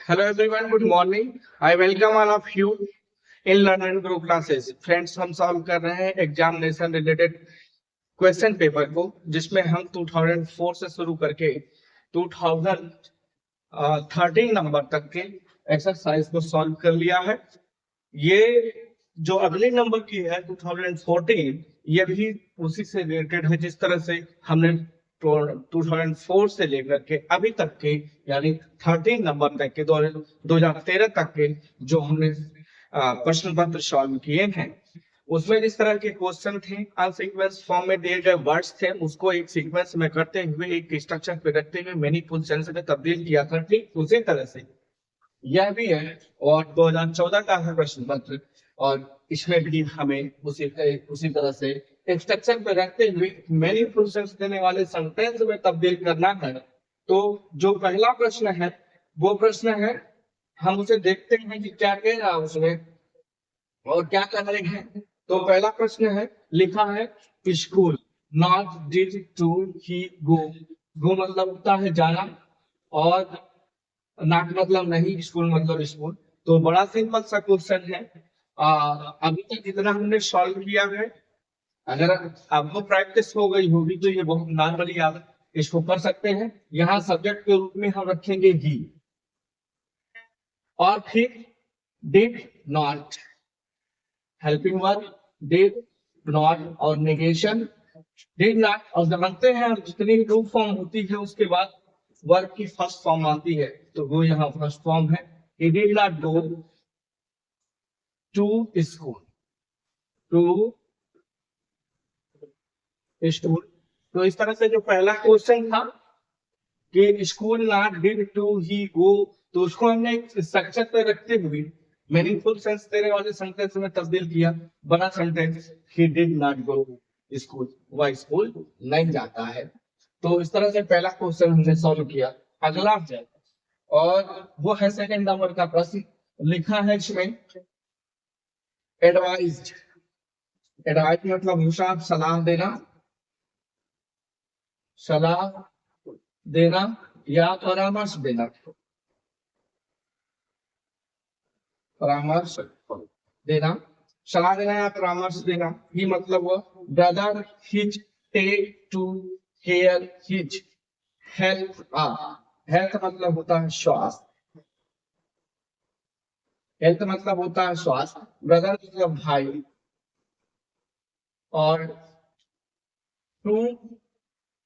Hello everyone, good morning. I welcome all of you in Learn and Grow classes. Friends, हम solve कर रहे हैं examination related question paper को, जिसमें हम 2004 से शुरू करके 2013 नंबर तक के एक्सरसाइज को सॉल्व कर लिया है। ये जो अगले नंबर की है 2014, ये भी उसी से रिलेटेड है। जिस तरह से हमने 2004 से लेकर के अभी तक के यानी 13 नंबर तक के 2013 तक के जो हमने प्रश्न पत्र सॉल्व किए हैं, उसमें जिस तरह के क्वेश्चन थे अनसीक्वेंस फॉर्म में दिए गए वर्ड्स थे, उसको एक सीक्वेंस में करते हुए एक स्ट्रक्चर पे रखते हुए मीनिंगफुल सेंस में तब्दील किया था। ठीक उसी तरह से यह भी है और 2014 का है प्रश्न पत्र, और इसमें भी हमें उसी तरह से स्ट्रक्चर पे रखते हुए मीनिंगफुल सेंस देने वाले सेंटेंस में तब्दील करना है। तो जो पहला प्रश्न है वो प्रश्न है, हम उसे देखते हैं कि क्या कह रहा है उसमें और क्या कर रहे हैं। तो पहला प्रश्न है, लिखा है स्कूल, नॉट डिड टू ही गो। गो मतलब होता है जाना और नॉट मतलब नहीं, स्कूल मतलब स्कूल। तो बड़ा सिंपल सा क्वेश्चन है। अभी तक जितना हमने सॉल्व किया है, अगर आपको प्रैक्टिस हो गई होगी तो ये बहुत नॉर्मली आप इसको कर सकते हैं। यहाँ सब्जेक्ट के रूप में हम रखेंगे ही, और फिर did not, helping verb did not और नेगेशन डिड नॉट। और जानते हैं जितनी ट्रू फॉर्म होती है उसके बाद वर्ब की फर्स्ट फॉर्म आती है, तो वो यहाँ फर्स्ट फॉर्म है। he did not go to school, to school। तो इस तरह से जो पहला क्वेश्चन था कि स्कूल नॉट डिड टू ही गो, तो उसको हमने एक स्ट्रक्चर पे रखते हुए मीनिंगफुल सेंस देने वाले सेंटेंस में तब्दील किया। बड़ा sentence, he did not go school, वह स्कूल नहीं जाता है। तो इस तरह से पहला क्वेश्चन हमने सॉल्व किया। अगला है और वो है सेकंड नंबर का प्रश्न। लिखा है इसमें एडवाइज्ड। एडवाइज मतलब मुशाब, सलाह देना, सलाह देना या परामर्श देना। परामर्श देना, सलाह देना या परामर्श देना, ये मतलब वो brother his take to care his health. Health मतलब होता है स्वास्थ्य, हेल्थ मतलब होता है स्वास्थ्य, ब्रदर मतलब भाई, और टू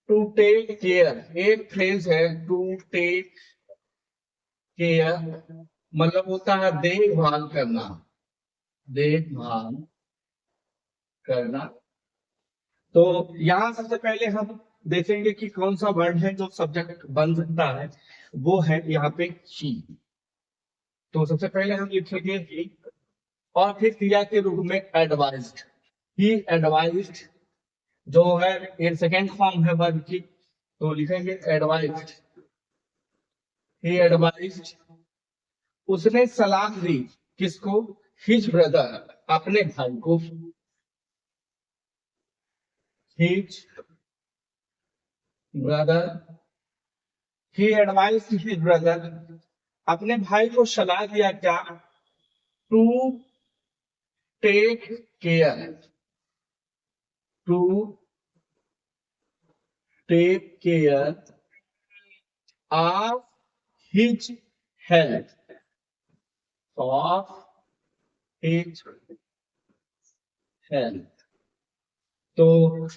टू टेक केयर एक फ्रेज है। टू टेक केयर मतलब होता है देखभाल करना, देखभाल करना। तो यहाँ सबसे पहले हम देखेंगे कि कौन सा वर्ड है जो सब्जेक्ट बन सकता है, वो है यहाँ पे ही। तो सबसे पहले हम लिखेंगे ही और फिर क्रिया के रूप में एडवाइज्ड। ही एडवाइज्ड जो है ये सेकेंड फॉर्म है वर्ब की, तो लिखेंगे एडवाइज्ड। ही एडवाइज्ड, उसने सलाह दी किसको, हिज ब्रदर अपने भाई को। His brother, he advised his brother, अपने भाई को सलाह दिया क्या, to take care, to take care of his health, of his health. तो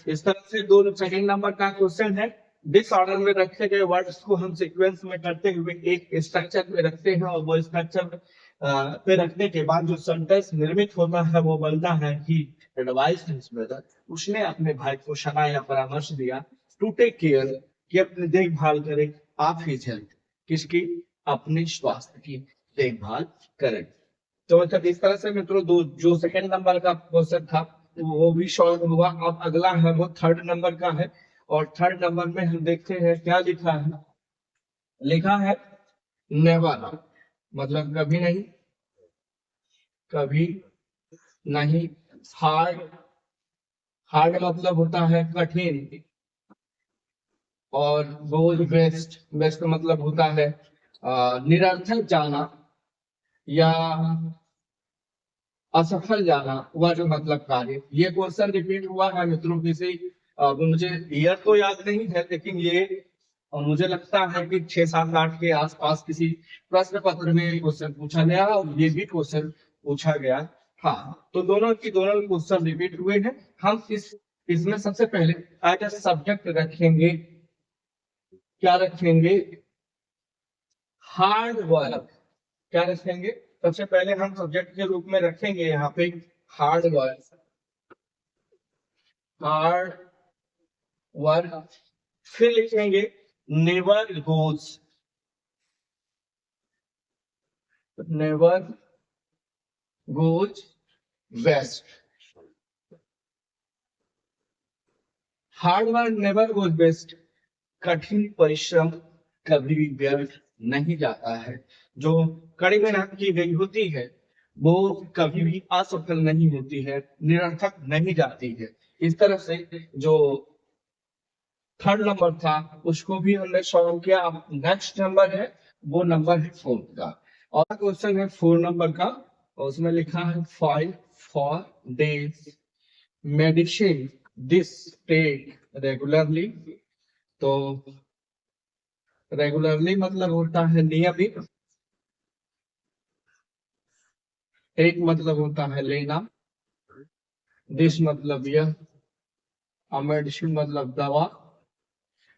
इस तरह से दो सेकंड नंबर का क्वेश्चन है। डिस ऑर्डर में रखे गए वर्ड्स को हम सीक्वेंस में करते हुए एक स्ट्रक्चर में रखते हैं, और वो स्ट्रक्चर पे रखने के बाद जो सेंटेंस निर्मित होता है वो बनता है ही एडवाइज्ड हिज ब्रदर, उसने अपने भाई को सलाह या परामर्श दिया, टू टेक केयर कि अपनी देखभाल करे, ऑफ हिज हेल्थ किसकी, अपने स्वास्थ्य की देखभाल करें। तो इस तरह से मित्रों दो जो सेकंड नंबर का क्वेश्चन था वो भी सॉल्व हुआ। अब अगला है वो थर्ड नंबर का है, और थर्ड नंबर में हम देखते हैं क्या लिखा है। लिखा है नेवर मतलब कभी नहीं, कभी नहीं। हार्ड, हार्ड मतलब होता है कठिन, और गोज बेस्ट, बेस्ट मतलब होता है निरर्थक जाना या असफल जाना, वह जो मतलब कार्य, ये क्वेश्चन रिपीट हुआ है मित्रों किसी मुझे ईयर तो याद नहीं है, लेकिन ये मुझे लगता है कि 6 7 8 के आसपास किसी प्रश्न पत्र में क्वेश्चन पूछा गया और ये भी क्वेश्चन पूछा गया। हाँ, तो दोनों क्वेश्चन रिपीट हुए हैं। हम इसमें सबसे पहले एज ए सब्जेक्ट रखेंगे, क्या रखेंगे, हार्ड वर्क। क्या रखेंगे, सबसे पहले हम सब्जेक्ट के रूप में रखेंगे यहाँ पे हार्ड वर्क, हार्ड वर्क। फिर लिखेंगे never goes, never goes waste. Hard work never goes waste, कठिन परिश्रम कभी भी व्यर्थ नहीं जाता है। जो कड़ी मेहनत की गई होती है वो कभी भी असफल नहीं होती है, निरर्थक नहीं जाती है। इस तरह से जो थर्ड नंबर था उसको भी हमने सॉल्व किया। अब नेक्स्ट नंबर है, वो नंबर है 4 का, और क्वेश्चन है 4 नंबर का, और उसमें लिखा है 5 for days medicine this take regularly. तो रेगुलरली मतलब होता है नियमित, एक मतलब होता है लेना, दिस मतलब यह, मेडिसिन मतलब दवा,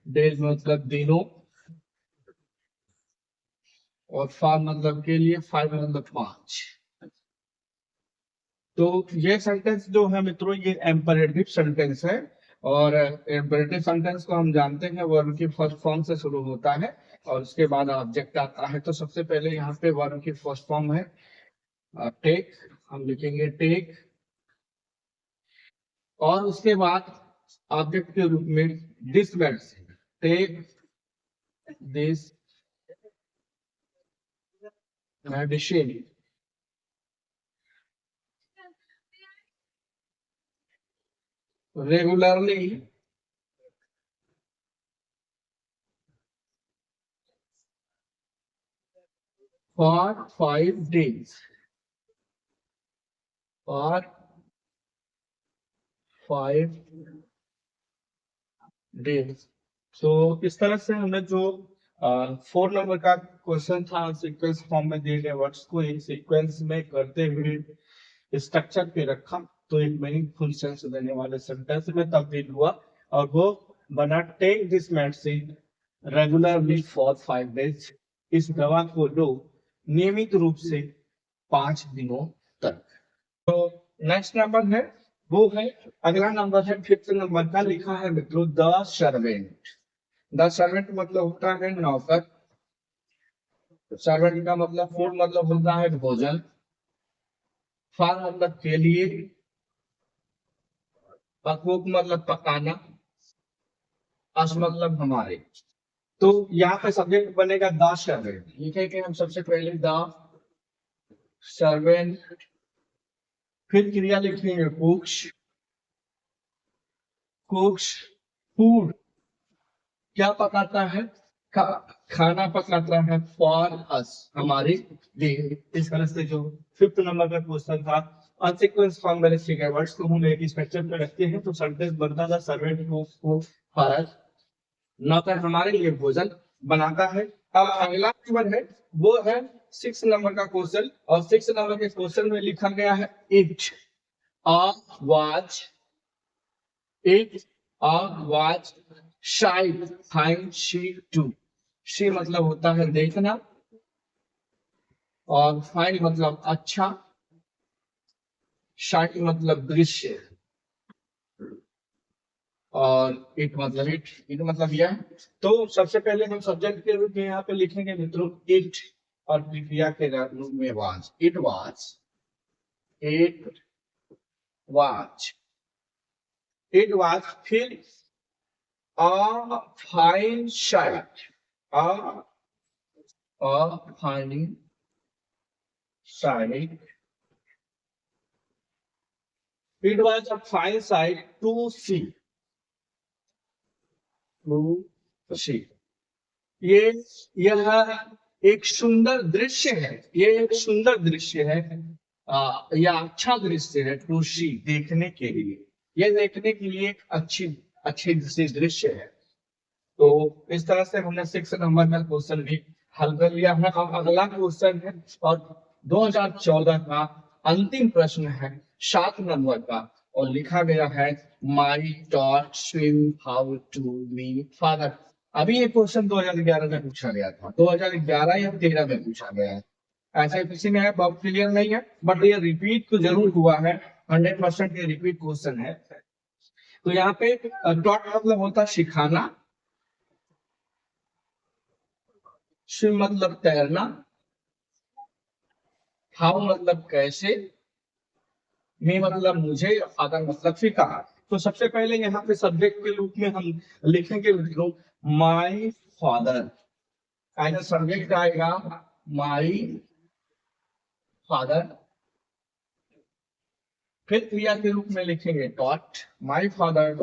डेज मतलब दिनों, और 5 मतलब के लिए, 5 मतलब 5। तो ये सेंटेंस जो है मित्रों, ये एम्परेटिव सेंटेंस है, और एम्परेटिव सेंटेंस को हम जानते हैं वर्ब की फर्स्ट फॉर्म से शुरू होता है और उसके बाद ऑब्जेक्ट आता है। तो सबसे पहले यहाँ पे वर्ब की फर्स्ट फॉर्म है टेक, हम लिखेंगे टेक, और उसके बाद ऑब्जेक्ट के रूप में this medicine, take this medicine, regularly for 5 days, for 5 days। तो इस तरह से हमने जो 4 नंबर का क्वेश्चन था सीक्वेंस फॉर्म में दिए गए वर्ड्स को एक सीक्वेंस में करते हुए स्ट्रक्चर पे रखा, तो एक मीनिंगफुल सेंस देने वाले सेंटेंस में तब्दील हुआ, और वो बना take this medicine regularly for 5 days। इस दवा को लो नियमित रूप से 5 दिनों तक। तो नेक्स्ट नंबर है, वो है, अगला नंबर है 5th नंबर का, लिखा है मित्रों द सर्वेंट। द सर्वेंट मतलब होता है नौकर, सर्वेंट का मतलब फूड मतलब होता है भोजन, फॉर मतलब के लिए, कुक मतलब पकाना, अस मतलब हमारे। तो यहाँ पे सब्जेक्ट बनेगा द सर्वेंट, लिखेंगे हम सबसे पहले द सर्वेंट, फिर क्रिया लिखेंगे कुक्स, कुक्स फूड, क्या पकाता है, खाना पकाता है, फॉर अस हमारे लिए। इस तरह से जो 5th नंबर का क्वेश्चन था, अनसीक्वेंस फॉर्म में लिखे गए वर्ड्स को हम एक स्ट्रक्चर पे रखते हैं, तो सेंटेंस बनता था सर्वेंट को फॉर, नौकर हमारे लिए भोजन बनाता है। अब अगला नंबर है, वो है 6 नंबर का क्वेश्चन, और 6 नंबर के क्वेश्चन में लिखा गया है it a watch, it a watch shied find she to. She मतलब होता है देखना, और फाइंड मतलब अच्छा, शाइड मतलब दृश्य, और इट मतलब यह। तो सबसे पहले हम सब्जेक्ट के रूप में यहाँ पे लिखेंगे मित्रों इट, और क्रिया के रूप में was, it was, it was, it was. फिर a fine sight, a fine sight, it was a fine sight to see, to see। ये यह एक सुंदर दृश्य है, ये एक सुंदर दृश्य है, या अच्छा दृश्य है टू सी, देखने के लिए, ये देखने के लिए एक अच्छी दृश्य है। तो इस तरह से हमने 6 नंबर का क्वेश्चन भी हल कर लिया है। अब अगला क्वेश्चन है और 2014 का अंतिम प्रश्न है 7 नंबर का, और लिखा गया है my taught swim how to me father. अभी ये क्वेश्चन 2011 में पूछा गया था, 2011 या 13 में पूछा गया है, ऐसा किसी में है, बहुत क्लियर नहीं है, बट ये रिपीट तो जरूर हुआ है, 100% ये रिपीट क्वेश्चन है। तो यहाँ पे टॉट मतलब होता है सिखाना, स्विम मतलब तैरना, हाउ मतलब कैसे, मी मतलब मुझे, फादर मतलब पिता। तो सबसे पहले यहाँ पे सब्जेक्ट के रूप में हम लिखेंगे माई फादर, एज सब्जेक्ट आएगा माई फादर। फिर क्रिया के रूप में लिखेंगे taught, my father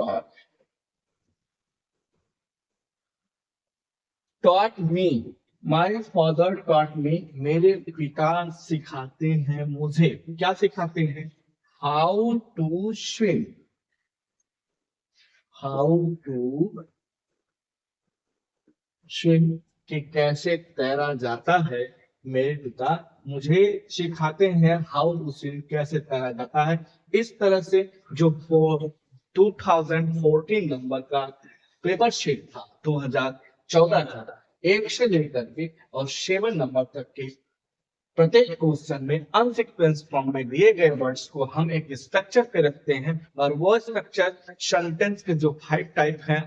taught me, my father taught me, मेरे पिता सिखाते हैं मुझे, क्या सिखाते हैं, how to swim, how to swim, कि कैसे तैरा जाता है, मेरे पिता मुझे सिखाते हैं हाउ टू स्विम, कैसे तैरा जाता है। इस तरह से जो 2014 नंबर का पेपर शीट था 2014 का, 1 से लेकर के और 7 नंबर तक के प्रत्येक क्वेश्चन में अनसीक्वेंस फॉर्म में दिए गए वर्ड्स को हम एक स्ट्रक्चर पे रखते हैं, और वो स्ट्रक्चर सेंटेंस के जो 5 टाइप हैं,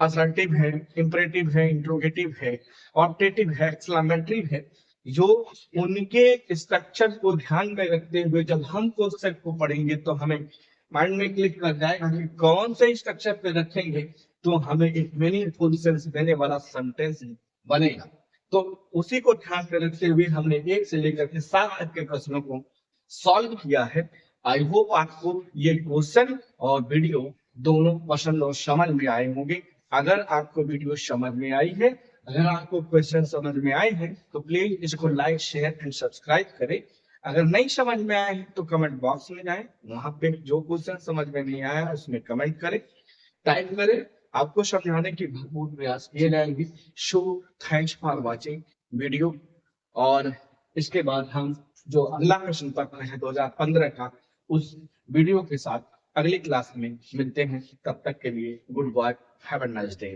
असर्टिव है, इंपरेटिव है, इंट्रोगेटिव है, ऑप्टेटिव है, एक्सक्लेमेटरी है, जो उनके स्ट्रक्चर को ध्यान में रखते हुए जब हम क्वेश्चन को पढ़ेंगे तो हमें माइंड में क्लिक कर जाएगा कि कौन से स्ट्रक्चर पे रखेंगे तो हमें एक मीनिंगफुल सेंस देने वाला सेंटेंस बनेगा। तो उसी को ध्यान में रखते हुए हमने 1 से लेकर के 7 तक के प्रश्नों को सॉल्व किया है। आई होप आपको ये क्वेश्चन और वीडियो दोनों पसंद और समझ में आए होंगे। अगर आपको वीडियो समझ में आई है, अगर आपको क्वेश्चन समझ में आए हैं, तो प्लीज इसको लाइक, शेयर एंड सब्सक्राइब करें। अगर नहीं समझ में आए हैं तो कमेंट बॉक्स में जाएं, वहां पे जो क्वेश्चन समझ में नहीं आया उसमें कमेंट करें, टाइप करें, आपको समझाने की भरपूर प्रयास किए जाएंगे। So thanks for watching video. और इसके बाद हम जो अगला प्रश्न पत्र है 2015 का, उस वीडियो के साथ अगली क्लास में मिलते हैं। तब तक के लिए good bye, have a nice day.